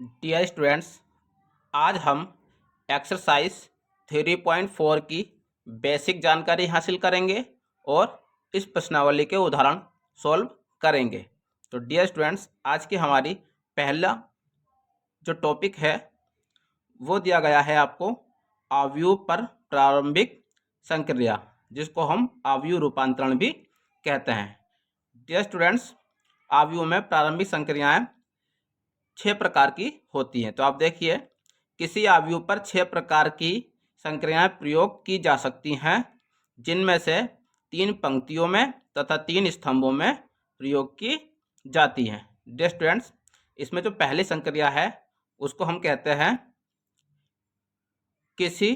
Dear students, आज हम exercise 3.4 की बेसिक जानकारी हासिल करेंगे और इस प्रश्नावली के उदाहरण सॉल्व करेंगे। तो डियर स्टूडेंट्स, आज की हमारी पहला जो टॉपिक है वो दिया गया है आपको आव्यूह पर प्रारंभिक संक्रिया, जिसको हम आव्यूह रूपांतरण भी कहते हैं। डियर स्टूडेंट्स, आव्यूह में प्रारंभिक संक्रियाएं 6 प्रकार की होती हैं। तो आप देखिए, किसी आव्यूह पर 6 प्रकार की संक्रियाएं प्रयोग की जा सकती हैं, जिनमें से 3 पंक्तियों में तथा 3 स्तंभों में प्रयोग की जाती हैं। डियर स्टूडेंट्स, इसमें जो पहली संक्रिया है उसको हम कहते हैं किसी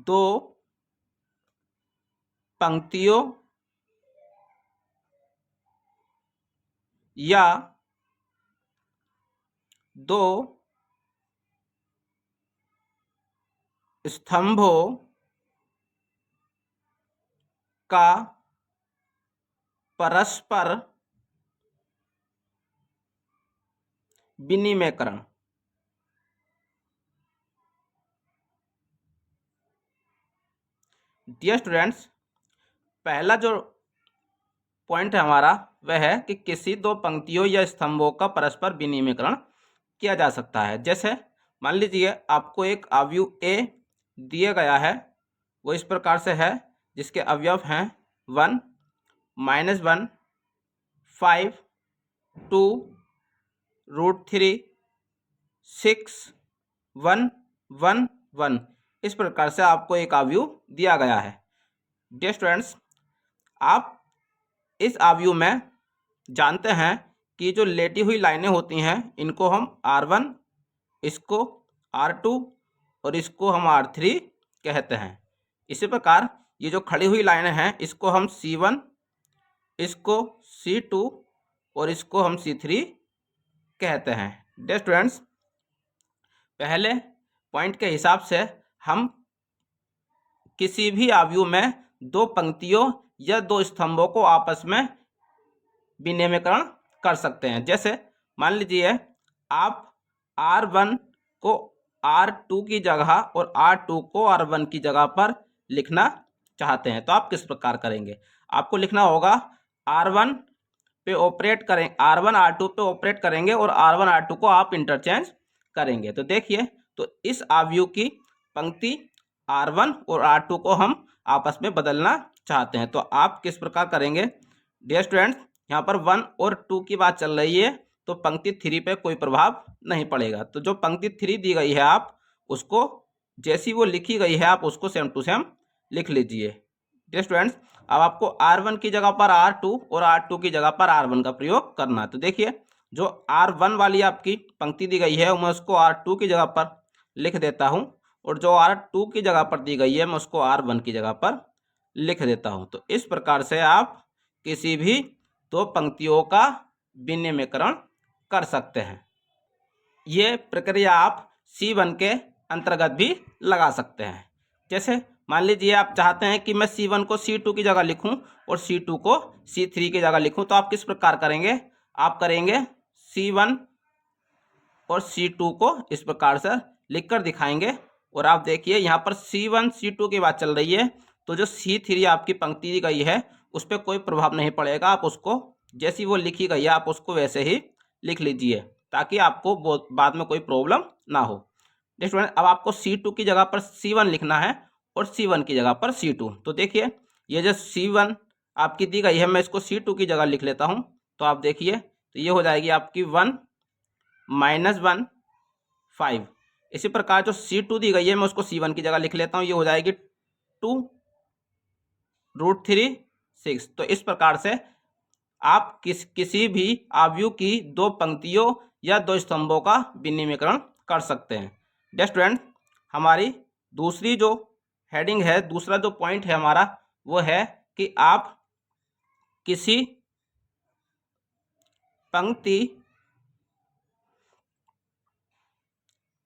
दो पंक्तियों या दो स्तंभों का परस्पर विनिमयकरण। डियर स्टूडेंट्स, पहला जो पॉइंट है हमारा वह है कि किसी दो पंक्तियों या स्तंभों का परस्पर विनिमयकरण किया जा सकता है। जैसे मान लीजिए आपको एक आव्यूह ए दिया गया है, वो इस प्रकार से है, जिसके अवयव हैं 1, -1, 5, 2, √3, 6, 1, 1, 1। इस प्रकार से आपको एक आव्यूह दिया गया है। डियर स्टूडेंट्स, आप इस आव्यूह में जानते हैं कि जो लेटी हुई लाइनें होती हैं इनको हम R1, इसको R2 और इसको हम R3 कहते हैं। इसी प्रकार ये जो खड़ी हुई लाइनें हैं इसको हम C1, इसको C2 और इसको हम C3 कहते हैं। डियर स्टूडेंट्स, पहले पॉइंट के हिसाब से हम किसी भी आव्यूह में दो पंक्तियों या दो स्तंभों को आपस में विनिमयकरण कर सकते हैं। जैसे मान लीजिए आप R1 को R2 की जगह और R2 को R1 की जगह पर लिखना चाहते हैं, तो आप किस प्रकार करेंगे? आपको लिखना होगा R1 पे ऑपरेट करें, R1 R2 पे ऑपरेट करेंगे और R1 R2 को आप इंटरचेंज करेंगे। तो देखिए, तो इस आव्यूह की पंक्ति R1 और R2 को हम आपस में बदलना चाहते हैं, तो आप किस प्रकार करेंगे? डियर स्टूडेंट्स, यहाँ पर 1 और 2 की बात चल रही है, तो पंक्ति 3 पे कोई प्रभाव नहीं पड़ेगा। तो जो पंक्ति 3 दी गई है आप उसको जैसी वो लिखी गई है आप उसको सेम टू सेम लिख लीजिए। डियर स्टूडेंट्स, अब आपको R1 की जगह पर R2 और R2 की जगह पर R1 का प्रयोग करना है। तो देखिए, जो R1 वाली आपकी पंक्ति दी गई है मैं उसको R2 की जगह पर लिख देता हूँ, और जो R2 की जगह पर दी गई है मैं उसको R1 की जगह पर लिख देता हूँ। तो इस प्रकार से आप किसी भी दो पंक्तियों का विनिमयकरण कर सकते हैं। ये प्रक्रिया आप C1 के अंतर्गत भी लगा सकते हैं। जैसे मान लीजिए आप चाहते हैं कि मैं C1 को C2 की जगह लिखूं और C2 को C3 की जगह लिखूं, तो आप किस प्रकार करेंगे? आप करेंगे C1 और C2 को इस प्रकार से लिखकर दिखाएंगे, और आप देखिए यहाँ पर C1 C2 की बात चल रही है, तो जो C3 आपकी पंक्ति दी गई है उस पर कोई प्रभाव नहीं पड़ेगा। आप उसको जैसी वो लिखी गई है आप उसको वैसे ही लिख लीजिए, ताकि आपको बाद में कोई प्रॉब्लम ना हो। स्टूडेंट, अब आपको C2 की जगह पर C1 लिखना है और C1 की जगह पर C2। तो देखिए, ये जो C1 आपकी दी गई है मैं इसको C2 की जगह लिख लेता हूँ। तो आप देखिए, तो ये हो जाएगी आपकी 1, -1, 5। इसी प्रकार जो C2 दी गई है मैं उसको C1 की जगह लिख लेता हूँ, ये हो जाएगी 2, √3, 6। तो इस प्रकार से आप किसी भी आव्यूह की दो पंक्तियों या दो स्तंभों का विनिमयकरण कर सकते हैं। डियर स्टूडेंट, हमारी दूसरी जो हेडिंग है, दूसरा जो पॉइंट है हमारा, वो है कि आप किसी पंक्ति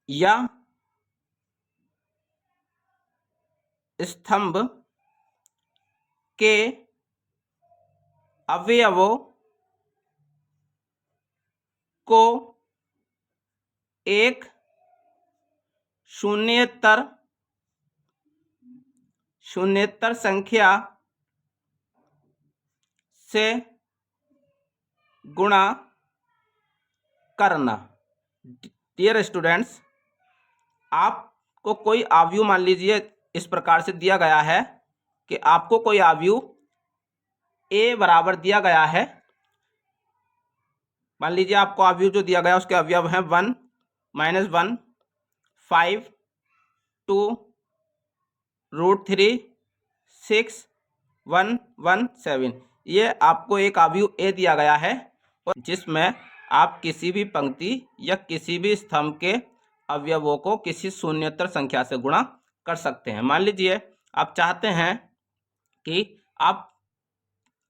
या स्तंभ के अवयवों को एक शून्येतर संख्या से गुणा करना। डियर स्टूडेंट्स, आपको कोई आव्यूह मान लीजिए इस प्रकार से दिया गया है कि आपको कोई आव्यूह ए बराबर दिया गया है। मान लीजिए आपको आव्यूह जो दिया गया उसके अवयव हैं 1 -1 5 2 √3 6 1 1 7। ये आपको एक आव्यूह ए दिया गया है और जिसमें आप किसी भी पंक्ति या किसी भी स्तंभ के अवयवों को किसी शून्येतर संख्या से गुणा कर सकते हैं। मान लीजिए आप चाहते हैं कि आप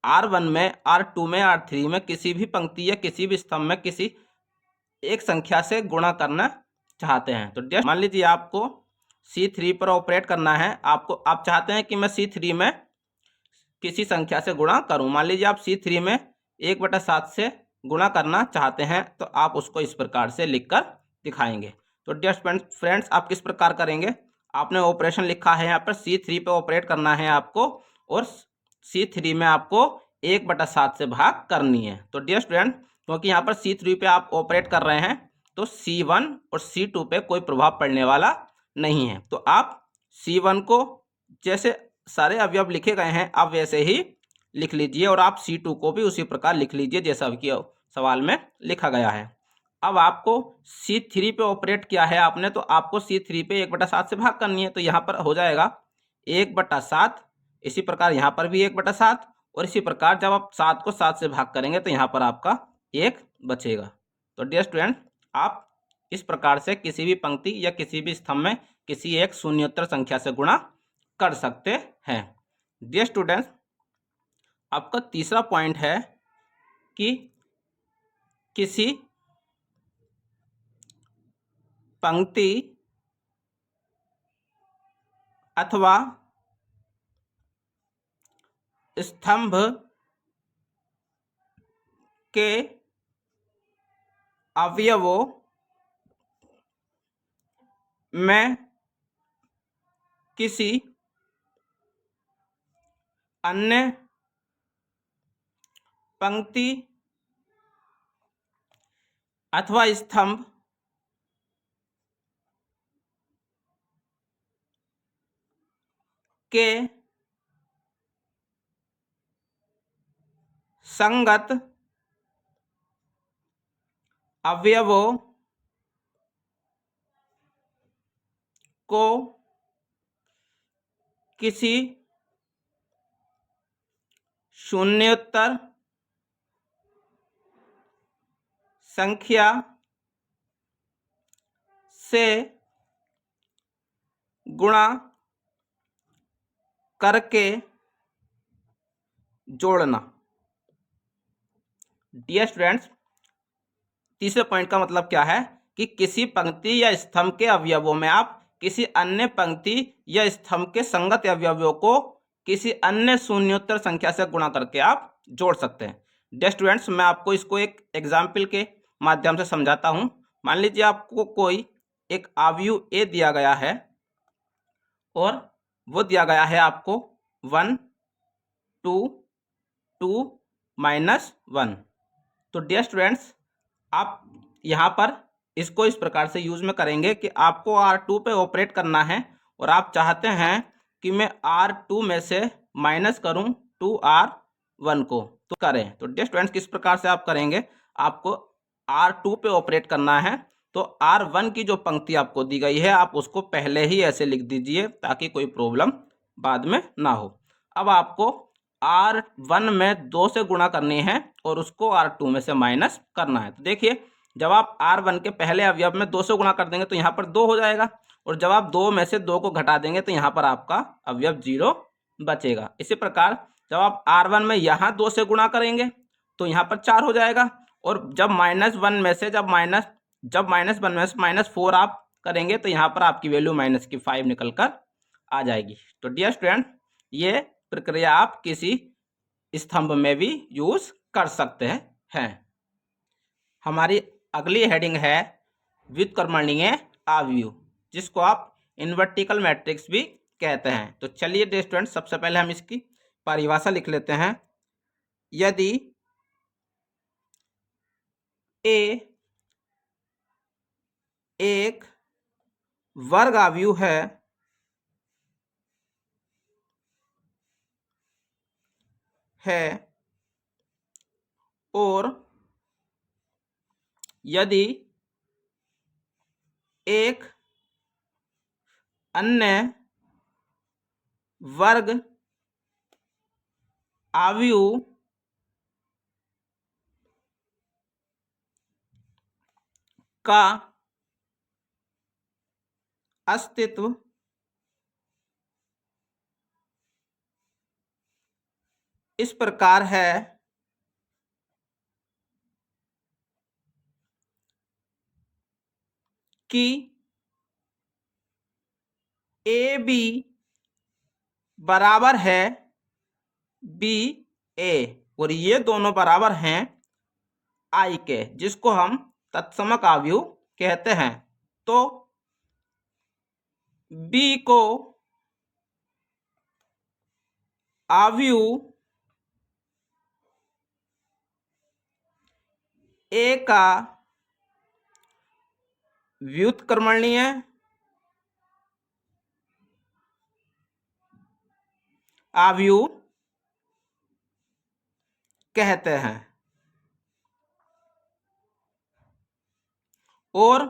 R1 में, R2 में, R3 में किसी भी पंक्ति या किसी भी स्तंभ में किसी एक संख्या से गुणा करना चाहते हैं। तो जस्ट मान लीजिए आपको C3 पर ऑपरेट करना है। आप चाहते हैं कि मैं C3 में किसी संख्या से गुणा करूं। मान लीजिए आप C3 में 1/7 से गुणा करना चाहते हैं, तो आप उसको इस प्रकार से लिखकर दिखाएंगे। तो डियर फ्रेंड्स, आप किस प्रकार करेंगे? आपने ऑपरेशन लिखा है यहाँ पर, C3 पे ऑपरेट करना है आपको और C3 में आपको 1/7 से भाग करनी है। तो डियर स्टूडेंट, क्योंकि यहाँ पर C3 पे आप ऑपरेट कर रहे हैं तो C1 और C2 पे कोई प्रभाव पड़ने वाला नहीं है। तो आप C1 को जैसे सारे अवयव लिखे गए हैं आप वैसे ही लिख लीजिए और आप C2 को भी उसी प्रकार लिख लीजिए जैसा अभी सवाल में लिखा गया है। अब आपको C3 पे ऑपरेट किया है आपने, तो आपको C3 पे 1/7 से भाग करनी है। तो यहाँ पर हो जाएगा 1/7, इसी प्रकार यहाँ पर भी 1/7 और इसी प्रकार जब आप 7 को 7 से भाग करेंगे तो यहाँ पर आपका 1 बचेगा। तो डियर स्टूडेंट, आप इस प्रकार से किसी भी पंक्ति या किसी भी स्तंभ में किसी एक शून्येतर संख्या से गुणा कर सकते हैं। डियर स्टूडेंट्स, आपका तीसरा पॉइंट है कि किसी पंक्ति अथवा स्तंभ के अवयवों में किसी अन्य पंक्ति अथवा स्तंभ के संगत अवयवों को किसी शून्येतर संख्या से गुणा करके जोड़ना। डियर स्टूडेंट्स, तीसरे पॉइंट का मतलब क्या है कि किसी पंक्ति या स्तंभ के अवयवों में आप किसी अन्य पंक्ति या स्तंभ के संगत अवयवों को किसी अन्य शून्योत्तर संख्या से गुणा करके आप जोड़ सकते हैं। डियर स्टूडेंट्स, मैं आपको इसको एक एग्जाम्पल के माध्यम से समझाता हूं। मान लीजिए आपको कोई एक आव्यूह ए दिया गया है और वो दिया गया है आपको 1 2 2 -1। तो डियर स्टूडेंट्स, आप यहाँ पर इसको इस प्रकार से यूज में करेंगे कि आपको R2 पे ऑपरेट करना है और आप चाहते हैं कि मैं R2 में से माइनस करूं 2R1 को, तो करें। तो डियर स्टूडेंट्स, किस प्रकार से आप करेंगे? आपको R2 पे ऑपरेट करना है तो R1 की जो पंक्ति आपको दी गई है आप उसको पहले ही ऐसे लिख दीजिए ताकि कोई प्रॉब्लम बाद में ना हो। अब आपको R1 में 2 से गुणा करनी है और उसको R2 में से माइनस करना है। तो देखिए, जब आप R1 के पहले अवयव में 2 से गुणा कर देंगे तो यहाँ पर 2 हो जाएगा और जब आप 2 में से 2 को घटा देंगे तो यहाँ पर आपका अवयव 0 बचेगा। इसी प्रकार जब आप R1 में यहाँ 2 से गुणा करेंगे तो यहाँ पर 4 हो जाएगा और जब -1 में से -4 आप करेंगे तो यहाँ पर आपकी वैल्यू -5 निकल कर आ जाएगी। तो डियर स्टूडेंट, ये प्रक्रिया आप किसी स्तंभ में भी यूज कर सकते हैं। हमारी अगली हेडिंग है व्युत्क्रमणीय अवयव, जिसको आप इनवर्टिकल मैट्रिक्स भी कहते हैं। तो चलिए स्टूडेंट, सबसे पहले हम इसकी परिभाषा लिख लेते हैं। यदि ए एक वर्ग अवयव है और यदि एक अन्य वर्ग अवयव का अस्तित्व इस प्रकार है कि ए बी बराबर है बी ए, और ये दोनों बराबर हैं आई के, जिसको हम तत्समक अवयव कहते हैं। तो बी को अवयव ए का व्युत्क्रमणीय अवयव कहते हैं और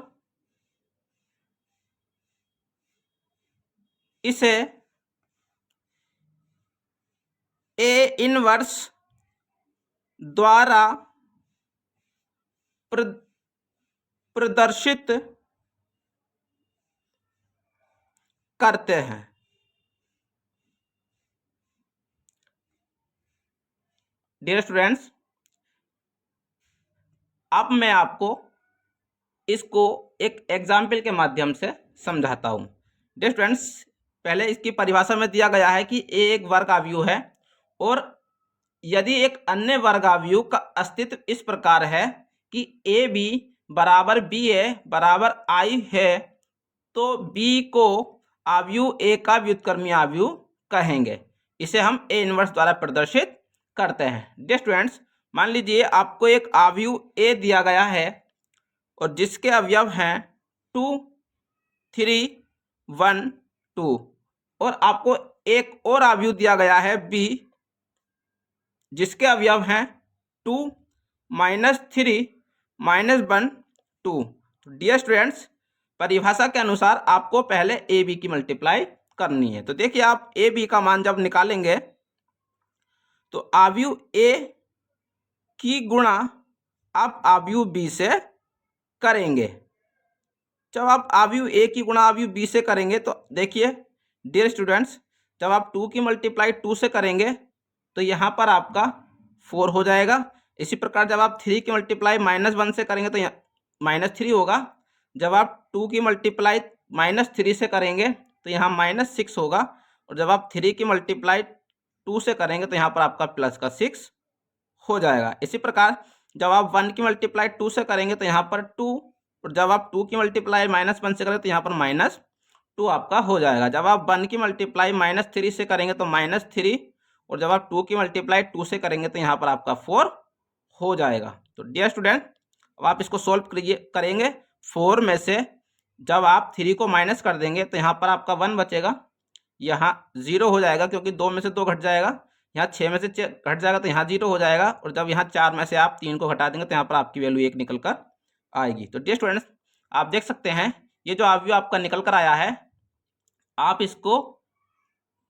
इसे ए इनवर्स द्वारा प्रदर्शित करते हैं। डियर स्टूडेंट्स, अब मैं आपको इसको एक एग्जाम्पल के माध्यम से समझाता हूं। डियर स्टूडेंट्स, पहले इसकी परिभाषा में दिया गया है कि ए एक वर्ग अवयव है और यदि एक अन्य वर्ग अवयव का अस्तित्व इस प्रकार है कि ए बी बराबर बी ए बराबर आई है, तो बी को अवयव ए का व्युत्क्रमीय अवयव कहेंगे। इसे हम ए इनवर्स द्वारा प्रदर्शित करते हैं। डियर स्टूडेंट्स, मान लीजिए आपको एक अवयव ए दिया गया है और जिसके अवयव हैं 2, 3, 1, 2, और आपको एक और अवयव दिया गया है बी जिसके अवयव हैं 2, -3, -1, 2। डियर स्टूडेंट्स, परिभाषा के अनुसार आपको पहले ए बी की मल्टीप्लाई करनी है। तो देखिए, आप ए बी का मान जब निकालेंगे तो अवयव ए की गुणा आप अवयव बी से करेंगे। जब आप अवयव ए की गुणा अवयव बी से करेंगे तो देखिए डियर स्टूडेंट्स, जब आप 2 की मल्टीप्लाई 2 से करेंगे तो यहाँ पर आपका 4 हो जाएगा। इसी प्रकार जब आप 3 की मल्टीप्लाई -1 से करेंगे तो यहाँ -3 होगा। जब आप 2 की मल्टीप्लाई -3 से करेंगे तो यहाँ -6 होगा, और जब आप 3 की मल्टीप्लाई 2 से करेंगे तो यहाँ पर आपका +6 हो जाएगा। इसी प्रकार जब आप 1 की मल्टीप्लाई 2 से करेंगे तो यहाँ पर 2, और जब आप 2 की मल्टीप्लाई -1 से करेंगे तो यहाँ पर -2 आपका हो जाएगा। जब आप 1 की मल्टीप्लाई -3 से करेंगे तो -3, और जब आप 2 की मल्टीप्लाई 2 से करेंगे तो यहाँ पर आपका 4 हो जाएगा। तो डियर स्टूडेंट, अब आप इसको सोल्व करेंगे। 4 में से जब आप 3 को माइनस कर देंगे तो यहाँ पर आपका 1 बचेगा, यहाँ 0 हो जाएगा क्योंकि 2 में से 2 घट जाएगा। यहाँ 6 में से घट जाएगा तो यहाँ 0 हो जाएगा, और जब यहाँ 4 में से आप 3 को घटा देंगे तो यहाँ पर आपकी वैल्यू 1 निकल कर आएगी। तो डियर स्टूडेंट्स, आप देख सकते हैं ये जो अवयव आपका निकल कर आया है, आप इसको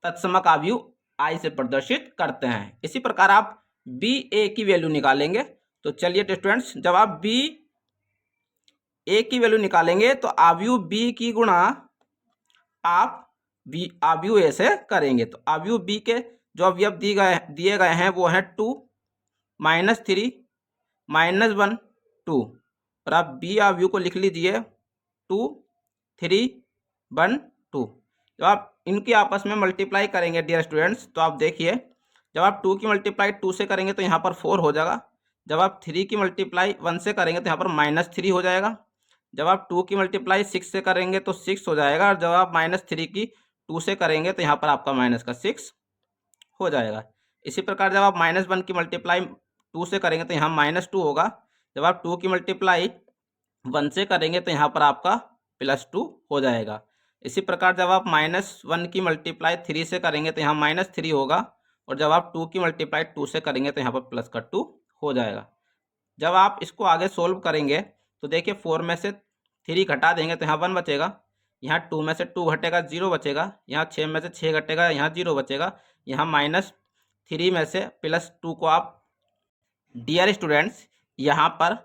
तत्समक अवयव आई से प्रदर्शित करते हैं। इसी प्रकार आप बी ए की वैल्यू निकालेंगे। तो चलिए स्टूडेंट्स, जब आप बी ए की वैल्यू निकालेंगे तो अवयव बी की गुणा आप बी अवयव ए से करेंगे। तो अवयव बी के जो अवयव दिए गए हैं वो हैं 2, -3, -1, 2, और आप बी अवयव को लिख लीजिए 2, 3, 1, 2। जब आप इनकी आपस में मल्टीप्लाई करेंगे डियर स्टूडेंट्स, तो आप देखिए जब आप 2 की मल्टीप्लाई 2 से करेंगे तो यहाँ पर 4 हो जाएगा। जब आप 3 की मल्टीप्लाई 1 से करेंगे तो यहाँ पर -3 हो जाएगा। जब आप 2 की मल्टीप्लाई 6 से करेंगे तो 6 हो जाएगा, और जब आप -3 की 2 से करेंगे तो यहाँ पर आपका -6 हो जाएगा। इसी प्रकार जब आप -1 की मल्टीप्लाई 2 से करेंगे तो यहाँ -2 होगा। जब आप 2 की मल्टीप्लाई 1 से करेंगे तो यहाँ पर आपका +2 हो जाएगा। इसी प्रकार जब आप -1 की मल्टीप्लाई 3 से करेंगे तो यहाँ -3 होगा, और जब आप 2 की मल्टीप्लाई 2 से करेंगे तो यहाँ पर +2 हो जाएगा। जब आप इसको आगे सोल्व करेंगे तो देखिए 4 में से 3 घटा देंगे तो यहाँ 1 बचेगा, यहाँ 2 में से 2 घटेगा 0 बचेगा, यहाँ 6 में से 6 घटेगा यहाँ 0 बचेगा, यहाँ -3 में से +2 को आप, डियर स्टूडेंट्स यहाँ पर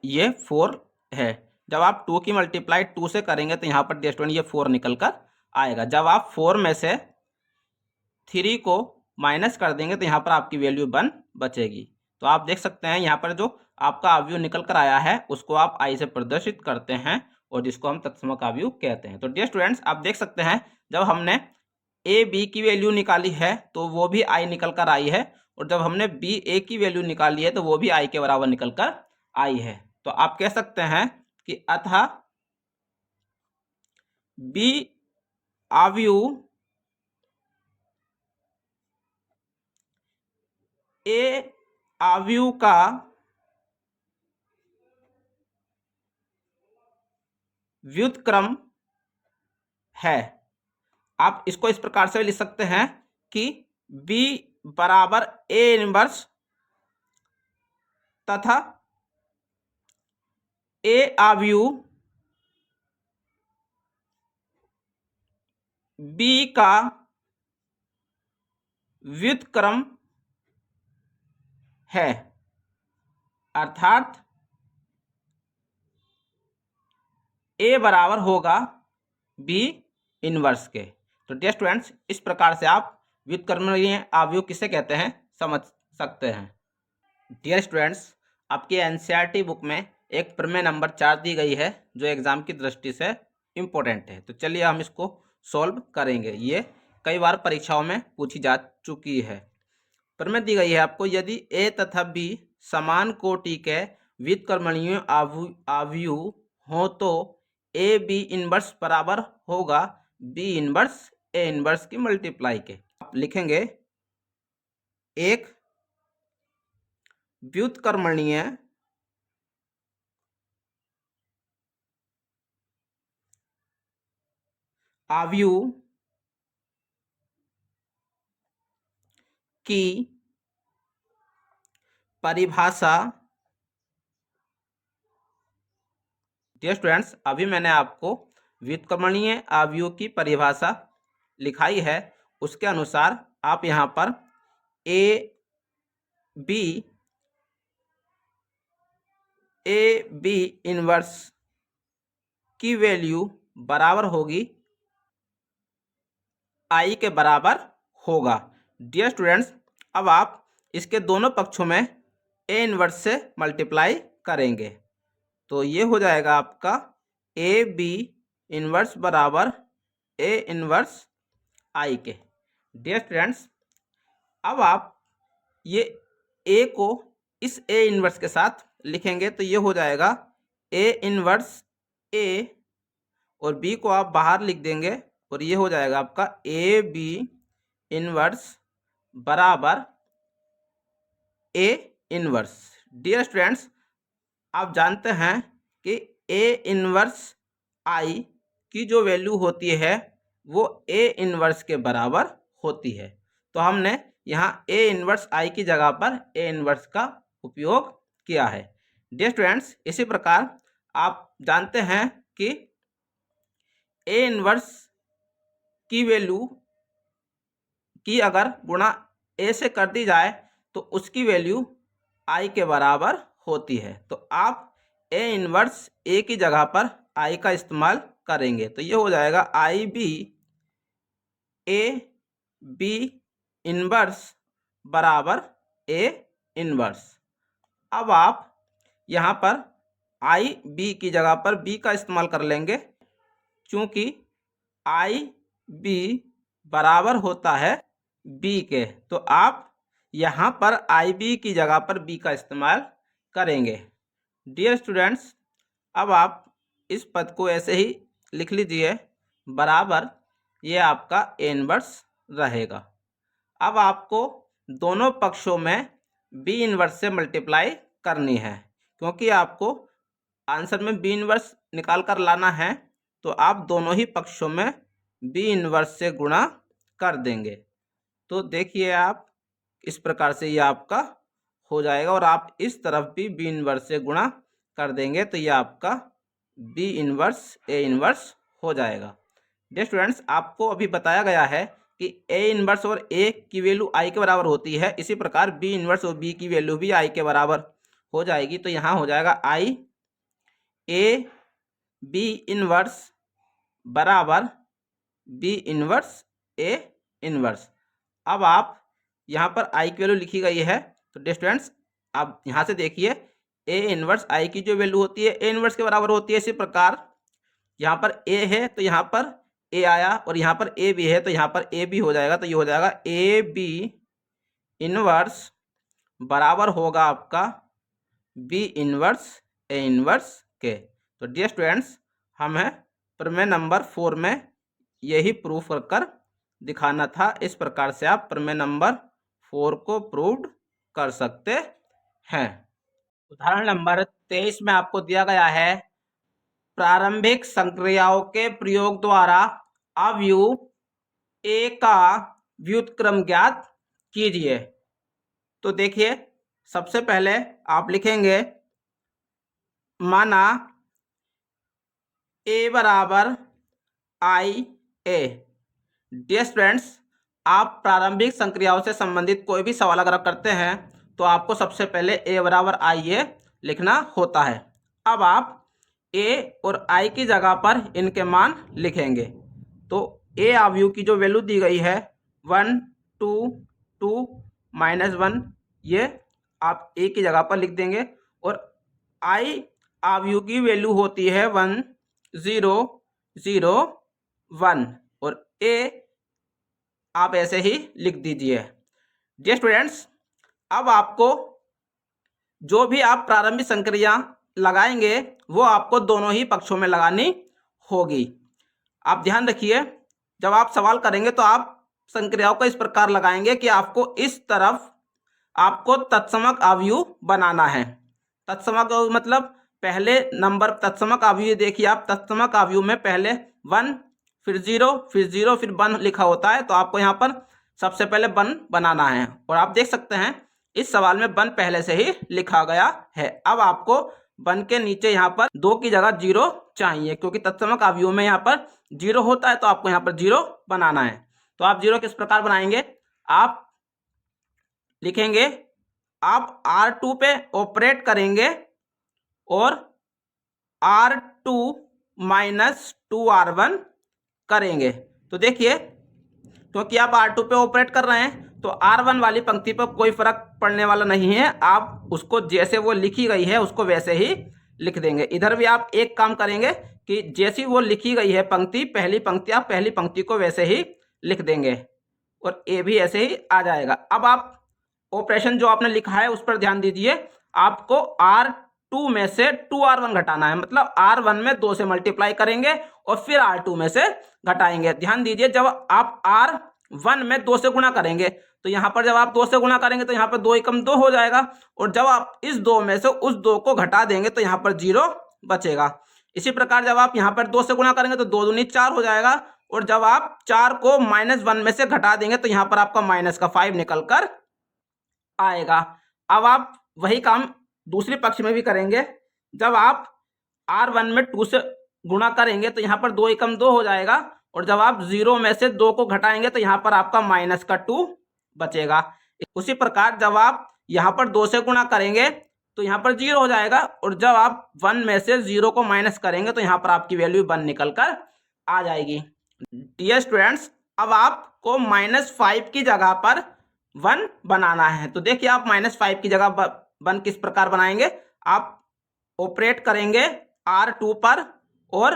ये 4 है। जब आप 2 की मल्टीप्लाई 2 से करेंगे तो यहाँ पर डियर स्टूडेंट ये 4 निकल कर आएगा। जब आप 4 में से 3 को माइनस कर देंगे तो यहाँ पर आपकी वैल्यू 1 बचेगी। तो आप देख सकते हैं यहाँ पर जो आपका अवयव निकल कर आया है उसको आप आई से प्रदर्शित करते हैं, और जिसको हम तत्समक अवयव कहते हैं। तो डियर स्टूडेंट्स आप देख सकते हैं जब हमने ए बी की वैल्यू निकाली है तो वो भी आई निकल कर आई है, और जब हमने बी ए की वैल्यू निकाली है तो वो भी आई के बराबर निकल कर आई है। तो आप कह सकते हैं कि अतः बी अवयव ए अवयव का व्युत्क्रम है। आप इसको इस प्रकार से लिख सकते हैं कि बी बराबर ए इनवर्स तथा ए अवयव बी का व्युत्क्रम है, अर्थात ए बराबर होगा बी इनवर्स के। तो डियर स्टूडेंट्स इस प्रकार से आप व्युत्क्रमणीय अवयव किसे कहते हैं समझ सकते हैं। डियर स्टूडेंट्स आपकी एनसीईआरटी बुक में एक प्रमेय नंबर 4 दी गई है जो एग्जाम की दृष्टि से इम्पोर्टेंट है। तो चलिए हम इसको सॉल्व करेंगे। ये कई बार परीक्षाओं में पूछी जा चुकी है। प्रमेय दी गई है आपको, यदि ए तथा बी समान कोटि के व्युत्क्रमणीय अवयव हो तो ए बी इनवर्स बराबर होगा बी इनवर्स ए इनवर्स की मल्टीप्लाई के। आप लिखेंगे एक व्युत्क्रमणीय अवयव की परिभाषा, डियर स्टूडेंट्स अभी मैंने आपको व्युत्क्रमणीय अवयव की परिभाषा लिखाई है, उसके अनुसार आप यहाँ पर ए बी इनवर्स की वैल्यू बराबर होगी आई के बराबर होगा। डियर स्टूडेंट्स अब आप इसके दोनों पक्षों में ए इनवर्स से मल्टीप्लाई करेंगे तो ये हो जाएगा आपका ए बी इनवर्स बराबर ए इनवर्स आई के। डियर स्टूडेंट्स अब आप ये ए को इस ए इनवर्स के साथ लिखेंगे तो ये हो जाएगा ए इनवर्स ए, और बी को आप बाहर लिख देंगे और ये हो जाएगा आपका ए बी इनवर्स बराबर ए इनवर्स। डियर स्टूडेंट्स आप जानते हैं कि ए इनवर्स आई की जो वैल्यू होती है वो ए इनवर्स के बराबर होती है। तो हमने यहाँ ए इनवर्स आई की जगह पर ए इनवर्स का उपयोग किया है। डियर स्टूडेंट्स इसी प्रकार आप जानते हैं कि ए इनवर्स की वैल्यू की अगर गुणा ए से कर दी जाए तो उसकी वैल्यू आई के बराबर होती है। तो आप ए इनवर्स ए की जगह पर आई का इस्तेमाल करेंगे तो ये हो जाएगा आई बी ए बी इनवर्स बराबर ए इनवर्स। अब आप यहाँ पर आई बी की जगह पर बी का इस्तेमाल कर लेंगे, क्योंकि आई बी बराबर होता है बी के। तो आप यहाँ पर आई बी की जगह पर बी का इस्तेमाल करेंगे। डियर स्टूडेंट्स, अब आप इस पद को ऐसे ही लिख लीजिए बराबर, ये आपका ए इनवर्स रहेगा। अब आपको दोनों पक्षों में बी इनवर्स से मल्टीप्लाई करनी है, क्योंकि आपको आंसर में बी इनवर्स निकाल कर लाना है, तो आप दोनों ही पक्षों में बी इनवर्स से गुणा कर देंगे। तो देखिए आप इस प्रकार से ये आपका हो जाएगा, और आप इस तरफ भी बी इनवर्स से गुणा कर देंगे तो ये आपका बी इनवर्स ए इनवर्स हो जाएगा। डियर स्टूडेंट्स, आपको अभी बताया गया है कि ए इनवर्स और ए की वैल्यू आई के बराबर होती है, इसी प्रकार बी इनवर्स और बी की वैल्यू भी आई के बराबर हो जाएगी। तो यहाँ हो जाएगा आई ए बी इनवर्स बराबर बी इनवर्स ए इनवर्स। अब आप यहाँ पर आई की वैल्यू लिखी गई है, तो डियर स्टूडेंट्स आप यहाँ से देखिए ए इनवर्स आई की जो वैल्यू होती है ए इनवर्स के बराबर होती है। इसी प्रकार यहाँ पर ए है तो यहाँ पर ए आया, और यहाँ पर ए भी है तो यहाँ पर ए भी हो जाएगा। तो ये हो जाएगा ए बी इनवर्स बराबर होगा आपका बी इनवर्स ए इनवर्स के। तो डियर स्टूडेंट्स, हमें प्रमेय नंबर 4 में यही प्रूफ कर दिखाना था। इस प्रकार से आप प्रमेय नंबर 4 को प्रूव कर सकते हैं। उदाहरण नंबर 23 में आपको दिया गया है प्रारंभिक संक्रियाओं के प्रयोग द्वारा अवयव ए का व्युत्क्रम ज्ञात कीजिए। तो देखिए सबसे पहले आप लिखेंगे माना ए बराबर आई ए। डियर स्टूडेंट्स, आप प्रारंभिक संक्रियाओं से संबंधित कोई भी सवाल अगर करते हैं तो आपको सबसे पहले ए बराबर आई ए लिखना होता है। अब आप ए और आई की जगह पर इनके मान लिखेंगे। तो ए अवयव की जो वैल्यू दी गई है 1 2 2 -1, ये आप ए की जगह पर लिख देंगे, और आई अवयव की वैल्यू होती है 1 0 0 1, और ए आप ऐसे ही लिख दीजिए। डियर स्टूडेंट्स, अब आपको जो भी आप प्रारंभिक संक्रिया लगाएंगे वो आपको दोनों ही पक्षों में लगानी होगी। आप ध्यान रखिए, जब आप सवाल करेंगे तो आप संक्रियाओं को इस प्रकार लगाएंगे कि आपको इस तरफ आपको तत्समक अवयव बनाना है। तत्समक मतलब पहले नंबर तत्समक अवयव, देखिए आप तत्समक अवयव में पहले 1 फिर 0 फिर 0 फिर 1 लिखा होता है, तो आपको यहाँ पर सबसे पहले 1 बनाना है, और आप देख सकते हैं इस सवाल में 1 पहले से ही लिखा गया है। अब आपको 1 के नीचे यहाँ पर 2 की जगह 0 चाहिए, क्योंकि तत्समक अवयव में यहाँ पर 0 होता है, तो आपको यहाँ पर 0 बनाना है। तो आप 0 किस प्रकार बनाएंगे, आप लिखेंगे आप R2 पे ऑपरेट करेंगे और R2 माइनस 2R1 करेंगे। तो देखिए क्योंकि आप R2 पे ऑपरेट कर रहे हैं तो R1 वाली पंक्ति पर कोई फर्क पड़ने वाला नहीं है, आप उसको जैसे वो लिखी गई है उसको वैसे ही लिख देंगे। इधर भी आप एक काम करेंगे कि जैसी वो लिखी गई है पंक्ति, पहली पंक्ति, आप पहली पंक्ति को वैसे ही लिख देंगे, और ए भी ऐसे ही आ जाएगा। अब आप ऑपरेशन जो आपने लिखा है उस पर ध्यान दीजिए, आपको R2 में से 2R1 घटाना है, मतलब R1 में 2 से मल्टीप्लाई करेंगे और फिर R2 में से घटाएंगे। ध्यान दीजिए, जब आप R1 में 2 से गुणा करेंगे तो यहाँ पर जब आप 2 से गुणा करेंगे तो यहाँ पर 2 एकम 2 हो जाएगा, और जब आप इस 2 में से उस 2 को घटा देंगे तो यहाँ पर 0 बचेगा। इसी प्रकार जब आप यहाँ पर 2 से गुणा करेंगे तो 2 दूनी 4 हो जाएगा, और जब आप 4 को -1 में से घटा देंगे तो यहाँ पर आपका माइनस का 5 निकल कर आएगा। अब आप वही काम दूसरे पक्ष में भी करेंगे, जब आप R1 में 2 से गुणा करेंगे तो यहाँ पर 2 एकम 2 हो जाएगा, और जब आप 0 में से 2 को घटाएंगे तो यहाँ पर आपका माइनस का 2 बचेगा। उसी प्रकार जब आप यहाँ पर 2 से गुणा करेंगे तो यहाँ पर 0 हो जाएगा, और जब आप 1 में से 0 को माइनस करेंगे तो यहाँ पर आपकी वैल्यू 1 निकल कर आ जाएगी। डियर स्टूडेंट्स, अब आपको -5 की जगह पर 1 बनाना है। तो देखिए आप -5 की जगह 1 किस प्रकार बनाएंगे, आप ऑपरेट करेंगे R2 पर और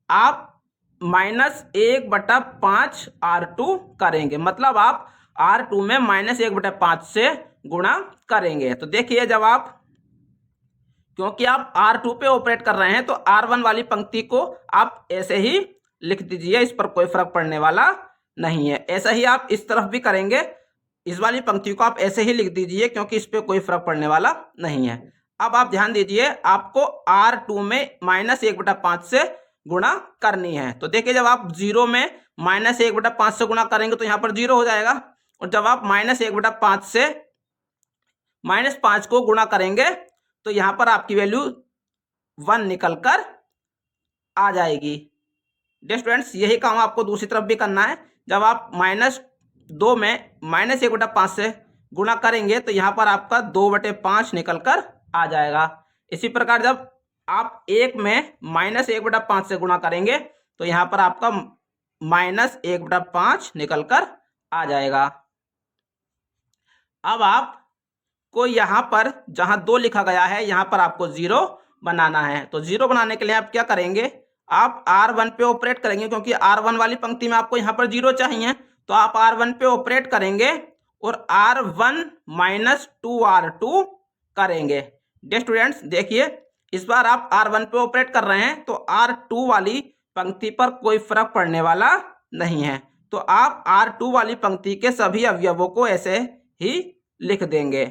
आप -1/5 R2 करेंगे, मतलब आप R2 में -1/5 से गुणा करेंगे। तो देखिए जब आप, क्योंकि आप R2 पे ऑपरेट कर रहे हैं तो R1 वाली पंक्ति को आप ऐसे ही लिख दीजिए, इस पर कोई फर्क पड़ने वाला नहीं है। ऐसा ही आप इस तरफ भी करेंगे, इस वाली पंक्ति को आप ऐसे ही लिख दीजिए क्योंकि इस पे कोई फर्क पड़ने वाला नहीं है। अब आप ध्यान दीजिए, आपको R2 में -1/5 से गुणा करनी है। तो देखिए जब आप 0 में -1/5 से गुणा करेंगे तो यहाँ पर 0 हो जाएगा, और जब आप -1/5 से -5 को गुणा करेंगे तो यहाँ पर आपकी वैल्यू 1 निकल कर आ जाएगी। डियर स्टूडेंट्स, यही काम आपको दूसरी तरफ भी करना है। जब आप -2 में -1/5 से गुणा करेंगे तो यहाँ पर आपका 2/5 निकल कर आ जाएगा। इसी प्रकार जब आप 1 में -1/5 से गुणा करेंगे तो यहाँ पर आपका -1/5 निकल कर आ जाएगा। अब आपको यहाँ पर जहाँ 2 लिखा गया है यहाँ पर आपको 0 बनाना है। तो 0 बनाने के लिए आप क्या करेंगे, आप R1 पे ऑपरेट करेंगे, क्योंकि R1 वाली पंक्ति में आपको यहाँ पर 0 चाहिए। तो आप R1 पे ऑपरेट करेंगे और R1 - 2R2 करेंगे। डियर स्टूडेंट्स देखिए, इस बार आप R1 पे ऑपरेट कर रहे हैं तो R2 वाली पंक्ति पर कोई फर्क पड़ने वाला नहीं है। तो आप R2 वाली पंक्ति के सभी अवयवों को ऐसे ही लिख देंगे।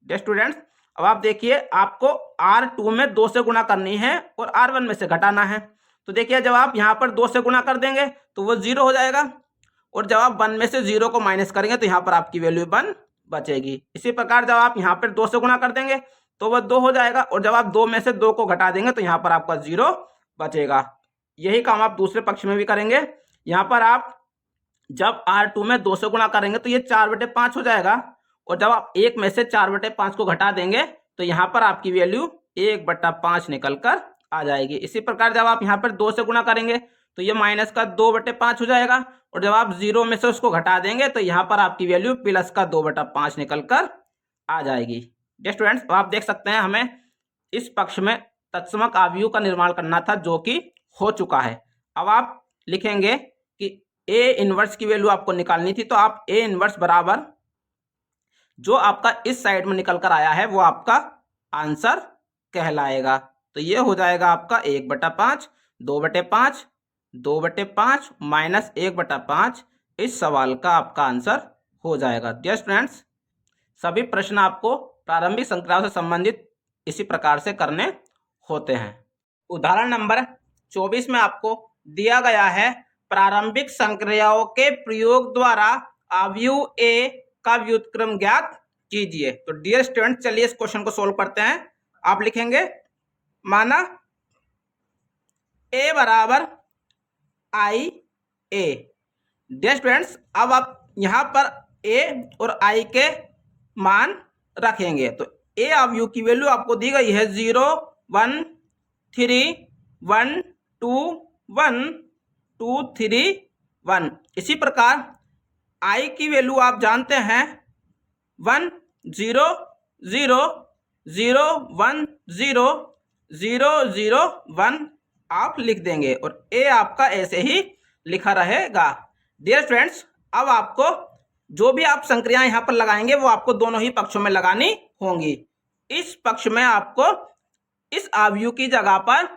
डियर स्टूडेंट्स, अब आप देखिए, आपको R2 में 2 से गुणा करनी है और R1 में से घटाना है। तो देखिए जब आप यहाँ पर 2 से गुणा कर देंगे तो वो 0 हो जाएगा, और जब आप 1 में से 0 को माइनस करेंगे तो यहाँ पर आपकी वैल्यू 1 बचेगी। इसी प्रकार जब आप यहाँ पर 2 से गुणा कर देंगे तो वह 2 हो जाएगा, और जब आप 2 में से 2 को घटा देंगे तो यहाँ पर आपका 0 बचेगा। यही काम आप दूसरे पक्ष में भी करेंगे। यहाँ पर आप जब R2 में 2 से गुणा करेंगे तो ये 4/5 हो जाएगा, और जब आप 1 में से 4/5 को घटा देंगे तो यहाँ पर आपकी वैल्यू 1/5 निकल कर आ जाएगी। इसी प्रकार जब आप यहाँ पर 2 से गुणा करेंगे तो ये माइनस का 2/5 हो जाएगा, और जब आप 0 में से उसको घटा देंगे तो यहाँ पर आपकी वैल्यू प्लस का 2/5 निकल कर आ जाएगी। डियर स्टूडेंट्स, आप देख सकते हैं हमें इस पक्ष में तत्समक आव्यूह का निर्माण करना था, जो कि हो चुका है। अब आप लिखेंगे कि A इनवर्स की वैल्यू आपको निकालनी थी, तो आप A इनवर्स बराबर जो आपका इस साइड में निकल कर आया है वो आपका आंसर कहलाएगा। तो ये हो जाएगा आपका 1/5, 2/5, 2/5 माइनस 1/5। इस सवाल का आपका आंसर हो जाएगा। डियर स्टूडेंट्स, सभी प्रश्न आपको प्रारंभिक संक्रियाओं से संबंधित इसी प्रकार से करने होते हैं। उदाहरण नंबर 24 में आपको दिया गया है, प्रारंभिक संक्रियाओं के प्रयोग द्वारा अवयव A का व्युत्क्रम ज्ञात कीजिए। तो डियर स्टूडेंट, चलिए इस क्वेश्चन को सोल्व करते हैं। आप लिखेंगे, माना A बराबर I A। डियर स्टूडेंट्स, अब आप यहाँ पर A और I के मान रखेंगे। तो A अवयव की वैल्यू आपको दी गई है 0, 1, 3, 1, 2, 1, 2, 3, 1। इसी प्रकार I की वैल्यू आप जानते हैं 1, 0, 0, 0, 1, 0, 0, 0, 1 आप लिख देंगे, और A आपका ऐसे ही लिखा रहेगा। डियर फ्रेंड्स, अब आपको जो भी आप संक्रियाएं यहाँ पर लगाएंगे वो आपको दोनों ही पक्षों में लगानी होंगी। इस पक्ष में आपको इस अवयव की जगह पर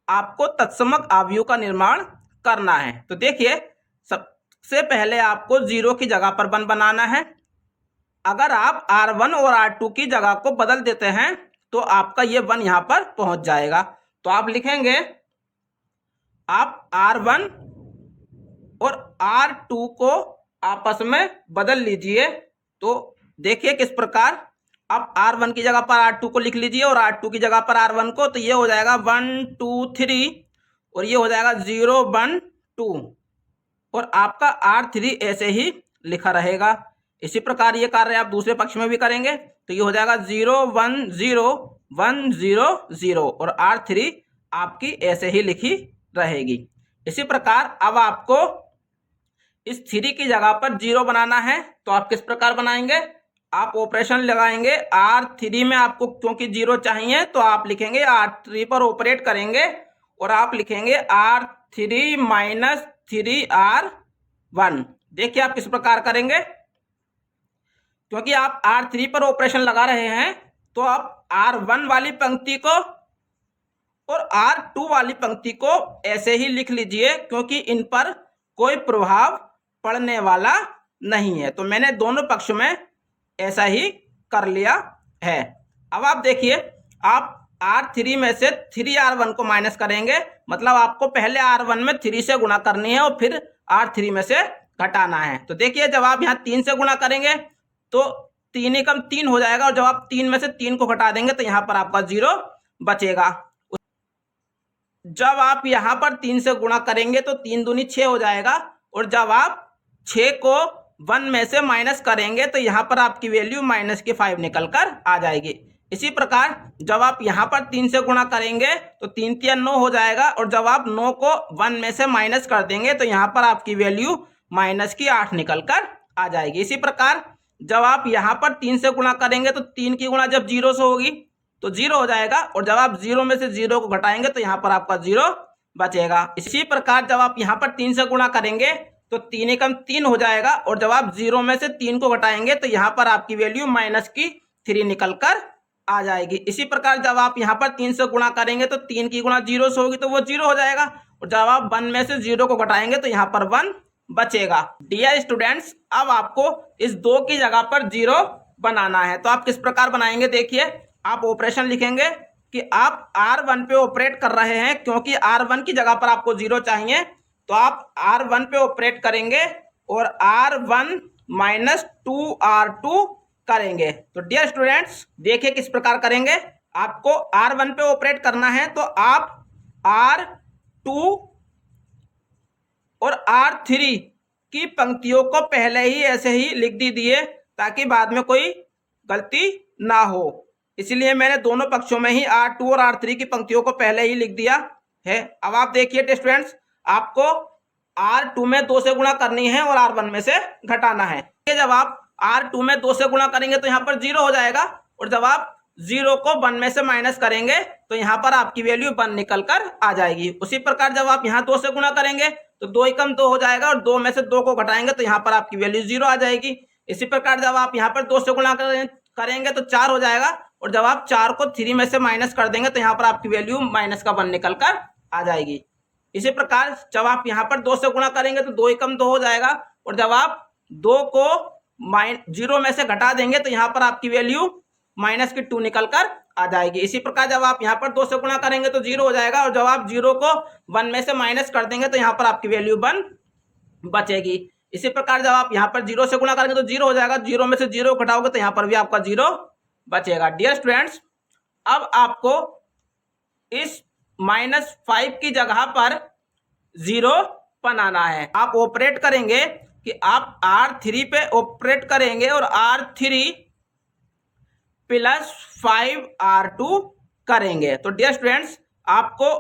आपको तत्समक अवयव का निर्माण करना है। तो देखिए, सबसे पहले आपको 0 की जगह पर 1 बनाना है। अगर आप R1 और R2 की जगह को बदल देते हैं तो आपका ये 1 यहाँ पर पहुंच जाएगा। तो आप लिखेंगे, आप R1 और R2 को आपस में बदल लीजिए। तो देखिए किस प्रकार, आप R1 की जगह पर R2 को लिख लीजिए और R2 की जगह पर R1 को। तो ये हो जाएगा 1, 2, 3, और ये हो जाएगा 0, 1, 2, और आपका R3 ऐसे ही लिखा रहेगा। इसी प्रकार ये कार्य आप दूसरे पक्ष में भी करेंगे। तो ये हो जाएगा 0, 1, 0, 1, 0, 0, और R3 आपकी ऐसे ही लिखी रहेगी। इसी प्रकार अब आपको इस 3 की जगह पर 0 बनाना है। तो आप किस प्रकार बनाएंगे, आप ऑपरेशन लगाएंगे। R3 में आपको क्योंकि 0 चाहिए तो आप लिखेंगे R3 पर ऑपरेट करेंगे, और आप लिखेंगे R3 - 3R1। देखिए आप किस प्रकार करेंगे, क्योंकि आप R3 पर ऑपरेशन लगा रहे हैं तो आप R1 वाली पंक्ति को और R2 वाली पंक्ति को ऐसे ही लिख लीजिए, क्योंकि इन पर कोई प्रभाव पड़ने वाला नहीं है। तो मैंने दोनों पक्ष में ऐसा ही कर लिया है। अब आप देखिए, आप R3 में से 3R1 को माइनस करेंगे, मतलब आपको पहले R1 में 3 से गुणा करनी है और फिर R3 में से घटाना है। तो देखिए, जब आप यहाँ 3 से गुणा करेंगे तो 3 एकम 3 हो जाएगा, और जब आप 3 में से 3 को घटा देंगे तो यहाँ पर आपका 0 बचेगा। जब आप यहाँ पर 3 से गुणा करेंगे तो 3 दूनी 6 हो जाएगा, और जब आप 6 को 1 में से माइनस करेंगे तो यहाँ पर आपकी वैल्यू -5 निकल कर आ जाएगी। इसी प्रकार जब आप यहाँ पर 3 से गुणा करेंगे तो 3 3 9 हो जाएगा, और जब आप 9 को 1 में से माइनस कर देंगे तो यहाँ पर आपकी वैल्यू -8 निकल कर आ जाएगी। इसी प्रकार जब आप यहाँ पर 3 से गुणा करेंगे तो 3 की गुणा जब 0 से होगी तो 0 हो जाएगा, और जब आप 0 में से 0 को घटाएंगे तो यहाँ पर आपका 0 बचेगा। इसी प्रकार जब आप यहाँ पर 3 से गुणा करेंगे तो 3 एकम 3 हो जाएगा, और जब आप 0 में से 3 को घटाएंगे तो यहाँ पर आपकी वैल्यू -3 निकल कर आ जाएगी। इसी प्रकार जब आप यहाँ पर 3 से गुणा करेंगे तो 3 की गुणा 0 से होगी तो वो 0 हो जाएगा, और जब आप 1 में से 0 को घटाएंगे तो यहाँ पर 1 बचेगा। डियर स्टूडेंट्स, अब आपको इस 2 की जगह पर 0 बनाना है। तो आप किस प्रकार बनाएंगे, देखिए, आप ऑपरेशन लिखेंगे कि आप R1 पे ऑपरेट कर रहे हैं, क्योंकि R1 की जगह पर आपको 0 चाहिए, तो आप R1 पे ऑपरेट करेंगे और R1 - 2R2 करेंगे। तो डियर स्टूडेंट्स, देखिए किस प्रकार करेंगे। आपको R1 पे ऑपरेट करना है तो आप R2 और R3 की पंक्तियों को पहले ही ऐसे ही लिख दीजिए, ताकि बाद में कोई गलती ना हो। इसलिए मैंने दोनों पक्षों में ही R2 और R3 की पंक्तियों को पहले ही लिख दिया है। अब आप देखिए स्टूडेंट्स, आपको R2 में 2 से गुणा करनी है और R1 में से घटाना है। जब आप R2 में 2 से गुणा करेंगे तो यहाँ पर 0 हो जाएगा, और जब आप 0 को 1 में से माइनस करेंगे तो यहाँ पर आपकी वैल्यू 1 निकल कर आ जाएगी। उसी प्रकार जब आप यहाँ 2 से गुणा करेंगे तो 2 एकम 2 हो जाएगा, और 2 में से 2 को घटाएंगे तो यहाँ पर आपकी वैल्यू 0 आ जाएगी। इसी प्रकार जब आप यहाँ पर 2 से गुणा करेंगे तो 4 हो जाएगा, और जब आप 4 को 3 में से माइनस कर देंगे तो यहाँ पर आपकी वैल्यू -1 निकल कर आ जाएगी। इसी प्रकार जब आप यहाँ पर 2 से गुणा करेंगे तो 2 एकम 2 हो जाएगा, और जब आप 2 को 0 में से घटा देंगे तो यहाँ पर आपकी वैल्यू -2 निकल कर आ जाएगी। इसी प्रकार जब आप यहाँ पर 2 से गुणा करेंगे तो 0 हो जाएगा, और जब आप 0 को 1 में से माइनस कर देंगे तो यहाँ पर आपकी वैल्यू 1 बचेगी। इसी प्रकार जब आप यहाँ पर 0 से गुणा करेंगे तो 0 हो जाएगा, 0 में से 0 घटाओगे तो यहाँ पर भी आपका 0 बचेगा। डियर स्टूडेंट्स, अब आपको इस -5 की जगह पर 0 बनाना है। आप ऑपरेट करेंगे कि आप R3 पे ऑपरेट करेंगे और R3 + 5R2 करेंगे। तो डियर स्टूडेंट्स, आपको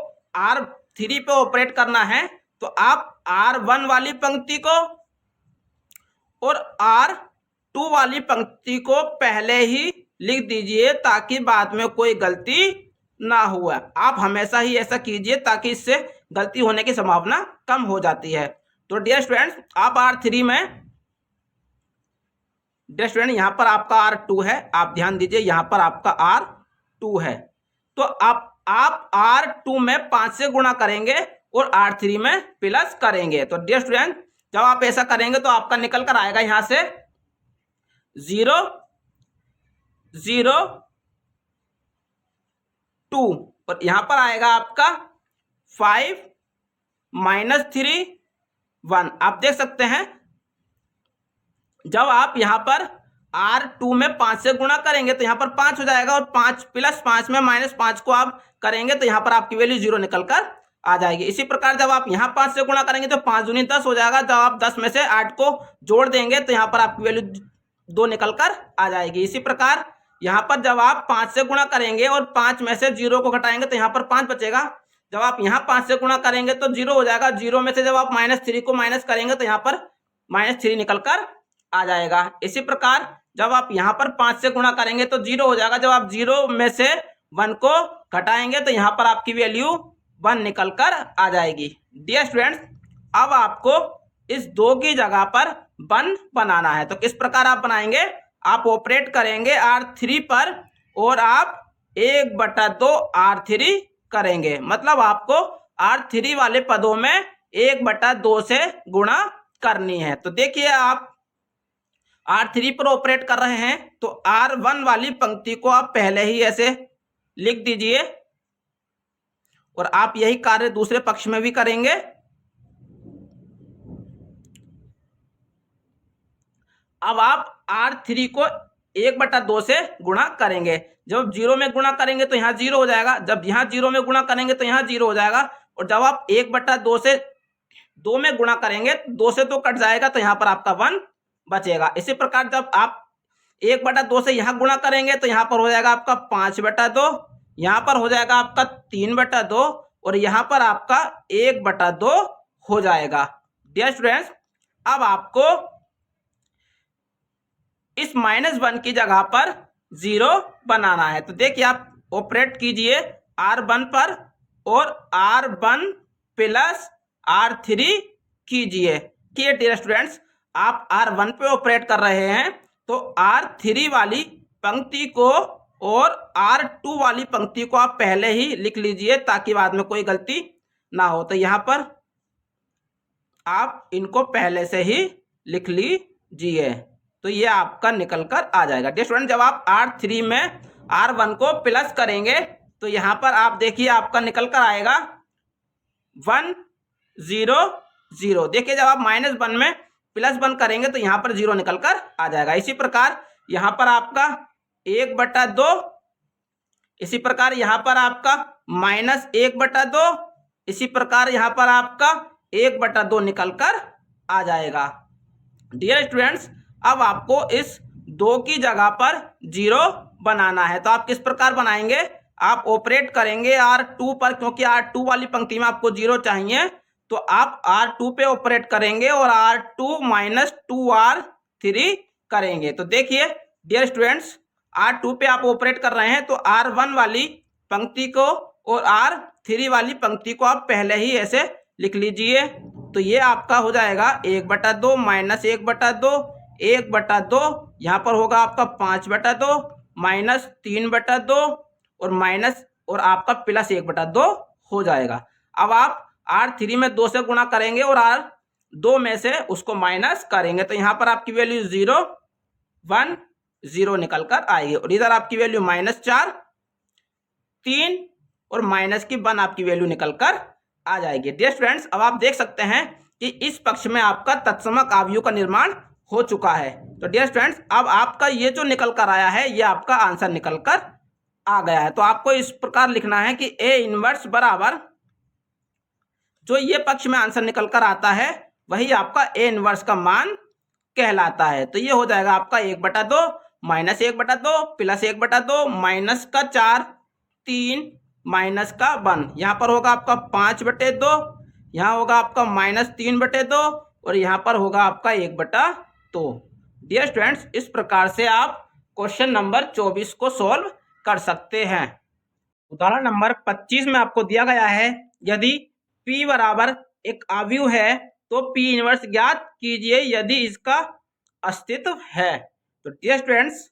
R3 पे ऑपरेट करना है तो आप R1 वाली पंक्ति को और R2 वाली पंक्ति को पहले ही लिख दीजिए, ताकि बाद में कोई गलती ना हुआ। आप हमेशा ही ऐसा कीजिए, ताकि इससे गलती होने की संभावना कम हो जाती है। तो डियर स्टूडेंट्स, आप R3 में, डियर स्टूडेंट, यहाँ पर आपका R2 है, आप ध्यान दीजिए, यहाँ पर आपका R2 है। तो आप R2 में 5 से गुणा करेंगे और R3 में प्लस करेंगे। तो डियर स्टूडेंट, जब आप ऐसा करेंगे तो आपका निकल कर आएगा यहाँ से 0 0 2, और यहाँ पर आएगा आपका 5 -3 1। आप देख सकते हैं, जब आप यहाँ पर R2 में 5 से गुणा करेंगे तो यहाँ पर 5 हो जाएगा, और 5 + 5 में -5 को आप करेंगे तो यहाँ पर आपकी वैल्यू 0 निकल कर आ जाएगी। इसी प्रकार जब आप यहाँ 5 से गुणा करेंगे तो 5 दूनी 10 हो जाएगा, जब आप 10 में से 8 को जोड़ देंगे तो यहाँ पर आपकी वैल्यू 2 निकल कर आ जाएगी। इसी प्रकार यहाँ पर जब आप 5 से गुणा करेंगे और 5 में से 0 को घटाएंगे तो यहाँ पर 5 बचेगा। जब आप यहाँ 5 से गुणा करेंगे तो 0 हो जाएगा, 0 में से जब आप -3 को माइनस करेंगे तो यहाँ पर -3 निकल कर आ जाएगा। इसी प्रकार जब आप यहाँ पर 5 से गुणा करेंगे तो 0 हो जाएगा, जब आप 0 में से 1 को घटाएंगे तो यहाँ पर आपकी वैल्यू 1 निकल कर आ जाएगी। डियर स्टूडेंट्स, अब आपको इस 2 की जगह पर 1 बनाना है। तो किस प्रकार आप बनाएंगे, आप ऑपरेट करेंगे R3 पर और आप 1/2 R3 करेंगे, मतलब आपको R3 वाले पदों में 1/2 से गुणा करनी है। तो देखिए आप R3 पर ऑपरेट कर रहे हैं तो R1 वाली पंक्ति को आप पहले ही ऐसे लिख दीजिए और आप यही कार्य दूसरे पक्ष में भी करेंगे। अब आप R3 को 1/2 से गुणा करेंगे। जब 0 में गुणा करेंगे तो यहाँ 0 हो जाएगा, जब यहाँ 0 में गुणा करेंगे तो यहाँ 0 हो जाएगा, और जब आप 1/2 से 2 में गुणा करेंगे 2 से 2 कट जाएगा तो यहाँ पर आपका 1 बचेगा। इसी प्रकार जब आप 1/2 से यहाँ गुणा करेंगे तो यहाँ पर हो जाएगा आपका 5/2, यहाँ पर हो जाएगा आपका 3/2 और यहाँ पर आपका 1/2 हो जाएगा। डियर स्टूडेंट्स, अब आपको इस -1 की जगह पर 0 बनाना है। तो देखिए आप ऑपरेट कीजिए R1 पर और R1 प्लस R3 कीजिए। डियर स्टूडेंट्स, आप R1 पे ऑपरेट कर रहे हैं तो R3 वाली पंक्ति को और R2 वाली पंक्ति को आप पहले ही लिख लीजिए ताकि बाद में कोई गलती ना हो। तो यहाँ पर आप इनको पहले से ही लिख लीजिए, तो ये आपका निकल कर आ जाएगा। डियर स्टूडेंट, जब आप R3 में R1 को प्लस करेंगे तो यहाँ पर आप देखिए आपका निकल कर आएगा 1 0 0। देखिए जब आप -1 में +1 करेंगे तो यहाँ पर 0 निकल कर आ जाएगा। इसी प्रकार यहाँ पर आपका 1/2, इसी प्रकार यहाँ पर आपका -1/2, इसी प्रकार यहाँ पर आपका 1/2 निकल कर आ जाएगा। डियर स्टूडेंट्स, अब आपको इस 2 की जगह पर 0 बनाना है। तो आप किस प्रकार बनाएंगे, आप ऑपरेट करेंगे R2 पर, क्योंकि R2 वाली पंक्ति में आपको 0 चाहिए, तो आप R2 पे ऑपरेट करेंगे और R2 - 2R3 करेंगे। तो देखिए डियर स्टूडेंट्स, R2 पे आप ऑपरेट कर रहे हैं तो R1 वाली पंक्ति को और R3 वाली पंक्ति को आप पहले ही ऐसे लिख लीजिए। तो ये आपका हो जाएगा 1/2 - 1/2, 1/2, यहाँ पर होगा आपका 5/2 -3/2 और आपका +1/2 हो जाएगा। अब आप R3 में 2 से गुणा करेंगे और R2 में से उसको माइनस करेंगे तो यहाँ पर आपकी वैल्यू 0 1 0 निकल कर आएगी और इधर आपकी वैल्यू -4 3 और -1 आपकी वैल्यू निकल कर आ जाएगी। डियर स्टूडेंट्स, अब आप देख सकते हैं कि इस पक्ष में आपका तत्समक अवयव का निर्माण हो चुका है। तो डियर स्टूडेंट्स, अब आपका ये जो निकल कर आया है ये आपका आंसर निकल कर आ गया है। तो आपको इस प्रकार लिखना है कि A इनवर्स बराबर, जो ये पक्ष में आंसर निकल कर आता है वही आपका A इनवर्स का मान कहलाता है। तो ये हो जाएगा आपका 1/2 -1/2 +1/2 -4 3 -1, यहाँ पर होगा आपका 5/2, यहाँ होगा आपका -3/2 और यहाँ पर होगा आपका 1/2। डियर स्टूडेंट्स, इस प्रकार से आप क्वेश्चन नंबर 24 को सॉल्व कर सकते हैं। उदाहरण नंबर 25 में आपको दिया गया है, यदि P बराबर एक अवयव है तो P इनवर्स ज्ञात कीजिए यदि इसका अस्तित्व है। तो डियर स्टूडेंट्स,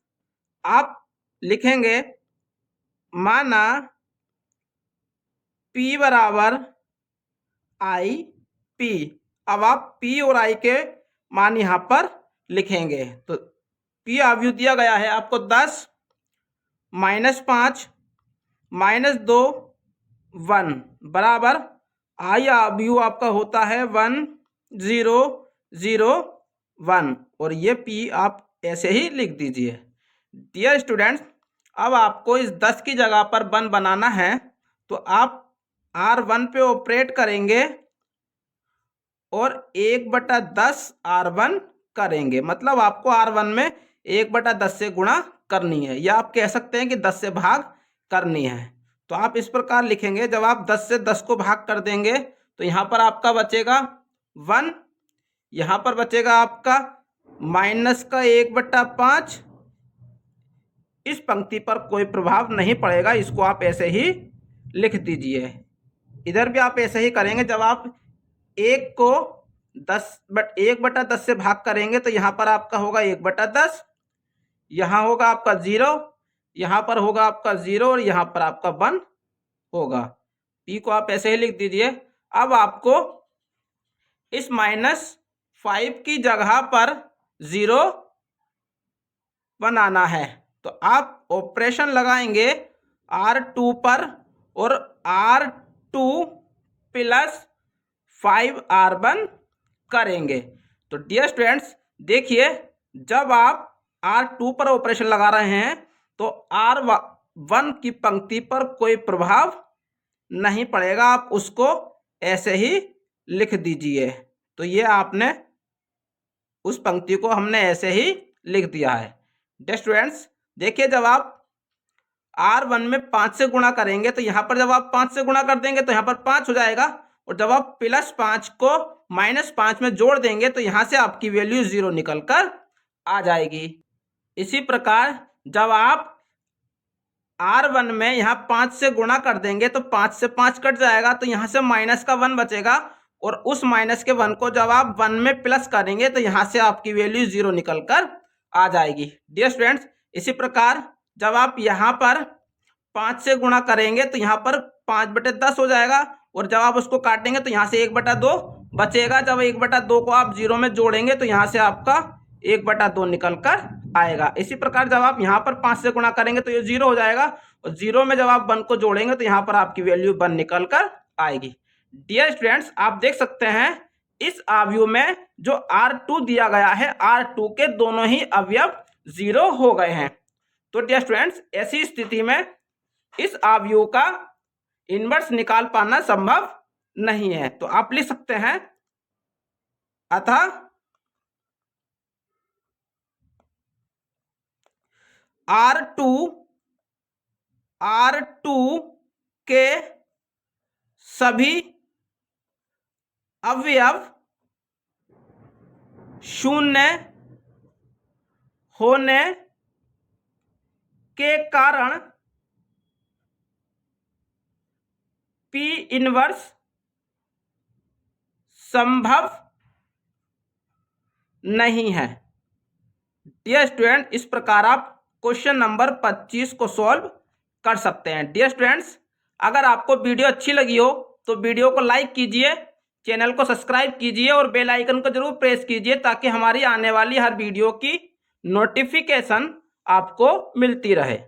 आप लिखेंगे माना P बराबर IP। अब आप P और I के मान यहाँ पर लिखेंगे। तो P अवयव दिया गया है आपको 10 -5 -2 1 बराबर I अवयव आपका होता है 1 0 0 1 और ये P आप ऐसे ही लिख दीजिए। डियर स्टूडेंट्स, अब आपको इस 10 की जगह पर 1 बनाना है तो आप R1 पे ऑपरेट करेंगे और 1/10 R1 करेंगे, मतलब आपको R1 में 1/10 से गुणा करनी है या आप कह सकते हैं कि 10 से भाग करनी है। तो आप इस प्रकार लिखेंगे, जब आप 10 से 10 को भाग कर देंगे तो यहाँ पर आपका बचेगा 1, यहाँ पर बचेगा आपका -1/5। इस पंक्ति पर कोई प्रभाव नहीं पड़ेगा, इसको आप ऐसे ही लिख दीजिए। इधर भी आप ऐसे ही करेंगे, जब आप 1 को 1/10 से भाग करेंगे तो यहाँ पर आपका होगा 1/10, यहाँ होगा आपका 0, यहाँ पर होगा आपका 0 और यहाँ पर आपका 1 होगा। p को आप ऐसे ही लिख दीजिए। अब आपको इस -5 की जगह पर 0 बनाना है, तो आप ऑपरेशन लगाएंगे R2 पर और R2 + 5R1 करेंगे। तो डियर स्टूडेंट्स देखिए, जब आप R2 पर ऑपरेशन लगा रहे हैं तो R1 की पंक्ति पर कोई प्रभाव नहीं पड़ेगा, आप उसको ऐसे ही लिख दीजिए। तो ये आपने उस पंक्ति को हमने ऐसे ही लिख दिया है। डियर स्टूडेंट्स देखिए, जब आप R1 में 5 से गुणा करेंगे तो यहाँ पर जब आप 5 से गुणा कर देंगे तो यहाँ पर 5 हो जाएगा, और जब आप +5 को -5 में जोड़ देंगे तो यहाँ से आपकी वैल्यू 0 निकल कर आ जाएगी। इसी प्रकार जब आप R1 में यहाँ 5 से गुणा कर देंगे तो 5 से 5 कट जाएगा, तो यहाँ से -1 बचेगा, और उस -1 को जब आप 1 में प्लस करेंगे तो यहाँ से आपकी वैल्यू 0 निकल कर आ जाएगी। डियर स्टूडेंट्स इसी प्रकार जब आप यहाँ पर 5 से गुणा करेंगे तो यहाँ पर 5/10 हो जाएगा, और जब आप उसको काटेंगे तो यहाँ से 1/2 बचेगा। जब 1/2 को आप 0 में जोड़ेंगे तो यहाँ से आपका 1/2 निकल कर आएगा। इसी प्रकार जब आप यहाँ पर 5 से गुणा करेंगे तो ये 0 हो जाएगा, और 0 में जब आप 1 को जोड़ेंगे तो यहाँ पर आपकी वैल्यू 1 निकल कर आएगी। डियर स्टूडेंट्स आप देख सकते हैं इस अवयव में जो R2 दिया गया है, R2 के दोनों ही अवयव 0 हो गए हैं। तो डियर स्टूडेंट्स ऐसी स्थिति में इस अवयव का इनवर्स निकाल पाना संभव नहीं है। तो आप लिख सकते हैं अतः R2 के सभी अवयव 0 होने के कारण P इनवर्स संभव नहीं है। डियर स्टूडेंट इस प्रकार आप क्वेश्चन नंबर 25 को सॉल्व कर सकते हैं। डियर स्टूडेंट्स अगर आपको वीडियो अच्छी लगी हो तो वीडियो को लाइक कीजिए, चैनल को सब्सक्राइब कीजिए और बेल आइकन को जरूर प्रेस कीजिए ताकि हमारी आने वाली हर वीडियो की नोटिफिकेशन आपको मिलती रहे।